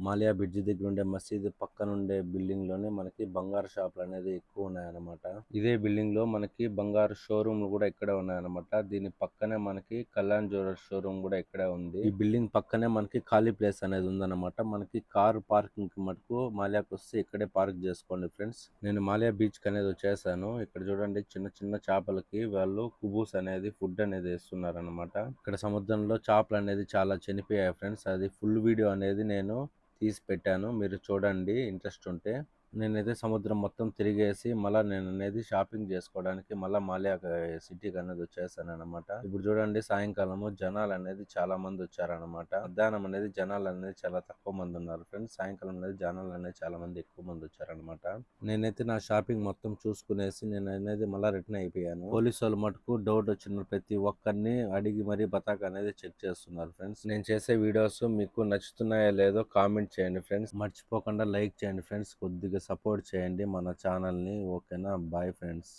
Malia bridge దగ్గర ఉండే మసీదు పక్కన ఉండే బిల్డింగ్ లోనే మనకి బంగారు షాపులు అనేది ఎక్కువ ఉన్నాయన్నమాట. ఇదే బిల్డింగ్ లో మనకి బంగారు షోరూమ్ కూడా ఇక్కడే ఉన్నాయన్నమాట. దీని పక్కనే మనకి కళ్యాణ్ జ్యువెలర్స్ షోరూమ్ కూడా ఇక్కడే ఉంది. ఈ బిల్డింగ్ పక్కనే మనకి ఖాళీ ప్లేస్ అనేది ఉందన్నమాట. మనకి కార్ పార్కింగ్ కి మటుకు మాలియాకి వస్తే ఇక్కడే పార్క్ చేసుకోండి ఫ్రెండ్స్. నేను మాలియా బీచ్ కి అనేది వచ్చేసాను. ఇక్కడ చూడండి చిన్న చిన్న చేపలకి వాళ్ళు కుబూస్ అనేది ఫుడ్ అనేది వేస్తున్నారు అనమాట. ఇక్కడ సముద్రంలో చేపలు అనేది చాలా చనిపోయాయి ఫ్రెండ్స్. అది ఫుల్ వీడియో అనేది నేను తీసి పెట్టాను, మీరు చూడండి ఇంట్రెస్ట్ ఉంటే. నేనైతే సముద్రం మొత్తం తిరిగేసి మళ్ళా నేను అనేది షాపింగ్ చేసుకోవడానికి మళ్ళా మాలియా సిటీకి అనేది వచ్చేసాను అనమాట. ఇప్పుడు చూడండి సాయంకాలము జనాలు అనేది చాలా మంది వచ్చారనమాట. మధ్యాహ్నం అనేది జనాలు అనేది చాలా తక్కువ మంది ఉన్నారు ఫ్రెండ్స్. సాయంకాలం అనేది జనాలు అనేది చాలా మంది ఎక్కువ మంది వచ్చారనమాట. నేనైతే నా షాపింగ్ మొత్తం చూసుకునేసి నేను అనేది మళ్ళీ రిటర్న్ అయిపోయాను. పోలీసు వాళ్ళు మటుకు డౌట్ వచ్చిన ప్రతి ఒక్కరిని అడిగి మరీ బతాక అనేది చెక్ చేస్తున్నారు ఫ్రెండ్స్. నేను చేసే వీడియోస్ మీకు నచ్చుతున్నాయో లేదో కామెంట్ చేయండి ఫ్రెండ్స్. మర్చిపోకుండా లైక్ చేయండి ఫ్రెండ్స్. కొద్దిగా సపోర్ట్ చేయండి మన ఛానల్ ని. ఓకేనా, బాయ్ ఫ్రెండ్స్.